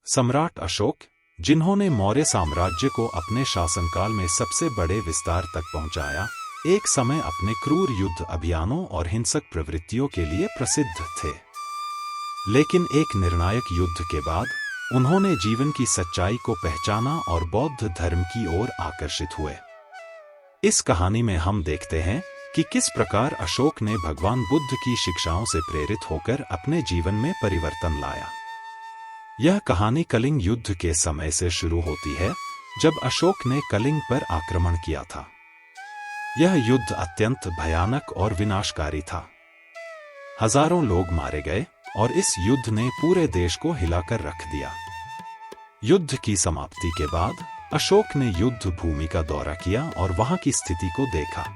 सम्राट अशोक, जिन्होंने मौर्य साम्राज्य को अपने शासनकाल में सबसे बड़े विस्तार तक पहुंचाया, एक समय अपने क्रूर युद्ध अभियानों और हिंसक प्रवृत्तियों के लिए प्रसिद्ध थे। लेकिन एक निर्णायक युद्ध के बाद उन्होंने जीवन की सच्चाई को पहचाना और बौद्ध धर्म की ओर आकर्षित हुए। इस कहानी में हम देखते हैं कि किस प्रकार अशोक ने भगवान बुद्ध की शिक्षाओं से प्रेरित होकर अपने जीवन में परिवर्तन लाया। यह कहानी कलिंग युद्ध के समय से शुरू होती है, जब अशोक ने कलिंग पर आक्रमण किया था। यह युद्ध अत्यंत भयानक और विनाशकारी था। हजारों लोग मारे गए और इस युद्ध ने पूरे देश को हिलाकर रख दिया। युद्ध की समाप्ति के बाद अशोक ने युद्ध भूमि का दौरा किया और वहां की स्थिति को देखा।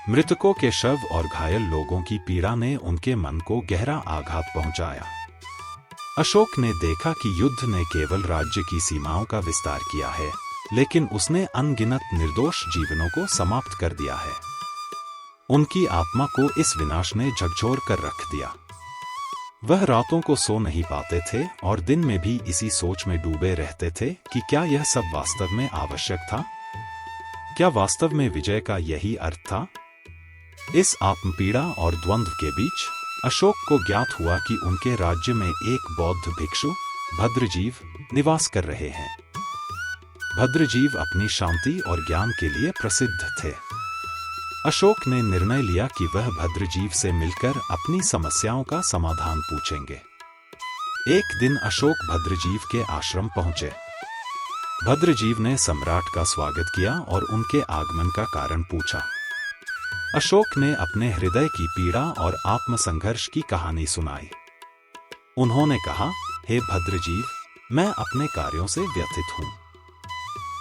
मृतकों के शव और घायल लोगों की पीड़ा ने उनके मन को गहरा आघात पहुंचाया। अशोक ने देखा कि युद्ध ने केवल राज्य की सीमाओं का विस्तार किया है, लेकिन उसने अनगिनत निर्दोष जीवनों को समाप्त कर दिया है। उनकी आत्मा को इस विनाश ने झकझोर कर रख दिया। वह रातों को सो नहीं पाते थे और दिन में भी इसी सोच में डूबे रहते थे कि क्या यह सब वास्तव में आवश्यक था? क्या वास्तव में विजय का यही अर्थ था? इस आत्मपीड़ा और द्वंद्व के बीच अशोक को ज्ञात हुआ कि उनके राज्य में एक बौद्ध भिक्षु भद्रजीव निवास कर रहे हैं। भद्रजीव अपनी शांति और ज्ञान के लिए प्रसिद्ध थे। अशोक ने निर्णय लिया कि वह भद्रजीव से मिलकर अपनी समस्याओं का समाधान पूछेंगे। एक दिन अशोक भद्रजीव के आश्रम पहुंचे। भद्रजीव ने सम्राट का स्वागत किया और उनके आगमन का कारण पूछा। अशोक ने अपने हृदय की पीड़ा और आत्मसंघर्ष की कहानी सुनाई। उन्होंने कहा, हे भद्रजीव, मैं अपने कार्यों से व्यथित हूं।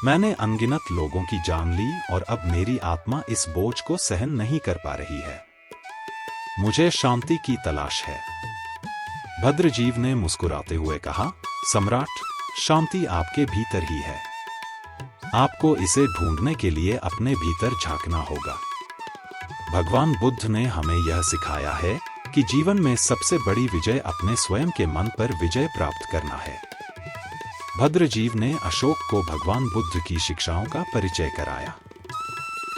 मैंने अनगिनत लोगों की जान ली और अब मेरी आत्मा इस बोझ को सहन नहीं कर पा रही है। मुझे शांति की तलाश है। भद्रजीव ने मुस्कुराते हुए कहा, सम्राट, शांति आपके भीतर ही है। आपको इसे ढूंढने के लिए अपने भीतर झांकना होगा। भगवान बुद्ध ने हमें यह सिखाया है कि जीवन में सबसे बड़ी विजय अपने स्वयं के मन पर विजय प्राप्त करना है। भद्रजीव ने अशोक को भगवान बुद्ध की शिक्षाओं का परिचय कराया।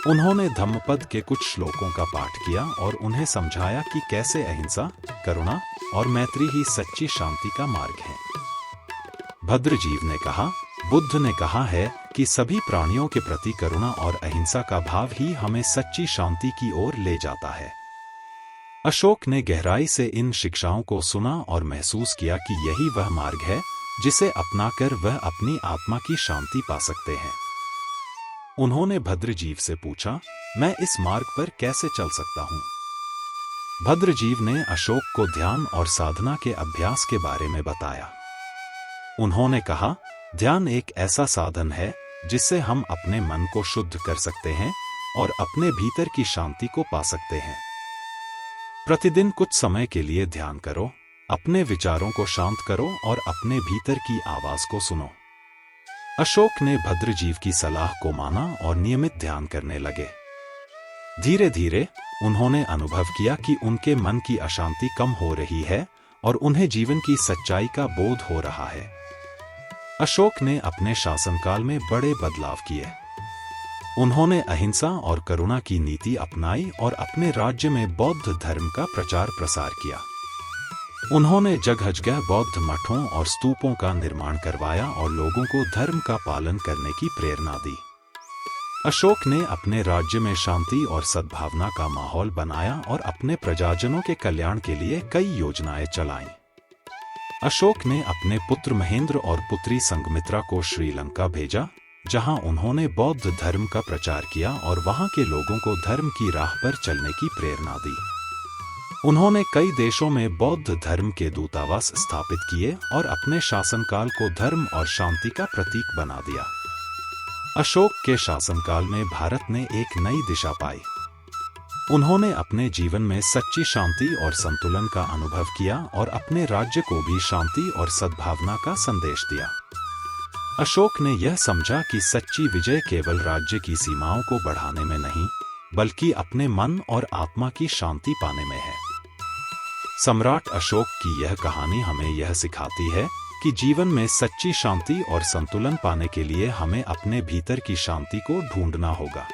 उन्होंने धम्मपद के कुछ श्लोकों का पाठ किया और उन्हें समझाया कि कैसे अहिंसा, करुणा और मैत्री ही सच्ची शांति का मार्ग है। भद्रजीव ने कहा, बुद्ध ने कहा है कि सभी प्राणियों के प्रति करुणा और अहिंसा का भाव ही हमें सच्ची शांति की ओर ले जाता है। अशोक ने गहराई से इन शिक्षाओं को सुना और महसूस किया कि यही वह मार्ग है जिसे अपनाकर वह अपनी आत्मा की शांति पा सकते हैं। उन्होंने भद्रजीव से पूछा, मैं इस मार्ग पर कैसे चल सकता हूं? भद्रजीव ने अशोक को ध्यान और साधना के अभ्यास के बारे में बताया। उन्होंने कहा, ध्यान एक ऐसा साधन है जिससे हम अपने मन को शुद्ध कर सकते हैं और अपने भीतर की शांति को पा सकते हैं। प्रतिदिन कुछ समय के लिए ध्यान करो, अपने विचारों को शांत करो और अपने भीतर की आवाज को सुनो। अशोक ने भद्रजीव की सलाह को माना और नियमित ध्यान करने लगे। धीरे धीरे उन्होंने अनुभव किया कि उनके मन की अशांति कम हो रही है और उन्हें जीवन की सच्चाई का बोध हो रहा है। अशोक ने अपने शासनकाल में बड़े बदलाव किए। उन्होंने अहिंसा और करुणा की नीति अपनाई और अपने राज्य में बौद्ध धर्म का प्रचार प्रसार किया। उन्होंने जगह जगह बौद्ध मठों और स्तूपों का निर्माण करवाया और लोगों को धर्म का पालन करने की प्रेरणा दी। अशोक ने अपने राज्य में शांति और सद्भावना का माहौल बनाया और अपने प्रजाजनों के कल्याण के लिए कई योजनाएं चलाईं। अशोक ने अपने पुत्र महेंद्र और पुत्री संघमित्रा को श्रीलंका भेजा, जहां उन्होंने बौद्ध धर्म का प्रचार किया और वहां के लोगों को धर्म की राह पर चलने की प्रेरणा दी। उन्होंने कई देशों में बौद्ध धर्म के दूतावास स्थापित किए और अपने शासनकाल को धर्म और शांति का प्रतीक बना दिया। अशोक के शासनकाल में भारत ने एक नई दिशा पाई। उन्होंने अपने जीवन में सच्ची शांति और संतुलन का अनुभव किया और अपने राज्य को भी शांति और सद्भावना का संदेश दिया। अशोक ने यह समझा कि सच्ची विजय केवल राज्य की सीमाओं को बढ़ाने में नहीं, बल्कि अपने मन और आत्मा की शांति पाने में है। सम्राट अशोक की यह कहानी हमें यह सिखाती है कि जीवन में सच्ची शांति और संतुलन पाने के लिए हमें अपने भीतर की शांति को ढूंढना होगा।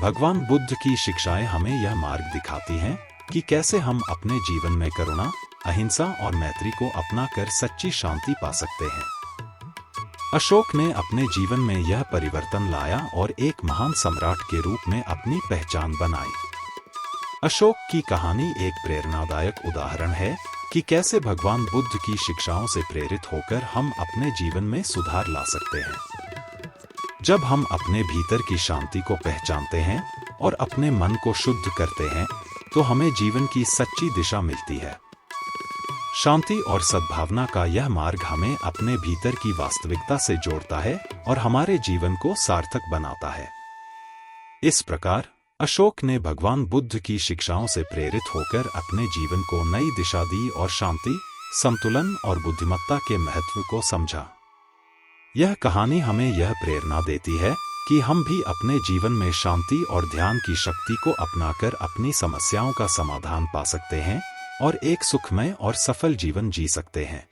भगवान बुद्ध की शिक्षाएं हमें यह मार्ग दिखाती हैं कि कैसे हम अपने जीवन में करुणा, अहिंसा और मैत्री को अपनाकर सच्ची शांति पा सकते हैं। अशोक ने अपने जीवन में यह परिवर्तन लाया और एक महान सम्राट के रूप में अपनी पहचान बनाई। अशोक की कहानी एक प्रेरणादायक उदाहरण है कि कैसे भगवान बुद्ध की शिक्षाओं से प्रेरित होकर हम अपने जीवन में सुधार ला सकते हैं। जब हम अपने भीतर की शांति को पहचानते हैं और अपने मन को शुद्ध करते हैं, तो हमें जीवन की सच्ची दिशा मिलती है। शांति और सद्भावना का यह मार्ग हमें अपने भीतर की वास्तविकता से जोड़ता है और हमारे जीवन को सार्थक बनाता है। इस प्रकार अशोक ने भगवान बुद्ध की शिक्षाओं से प्रेरित होकर अपने जीवन को नई दिशा दी और शांति, संतुलन और बुद्धिमत्ता के महत्व को समझा। यह कहानी हमें यह प्रेरणा देती है कि हम भी अपने जीवन में शांति और ध्यान की शक्ति को अपनाकर अपनी समस्याओं का समाधान पा सकते हैं और एक सुखमय और सफल जीवन जी सकते हैं।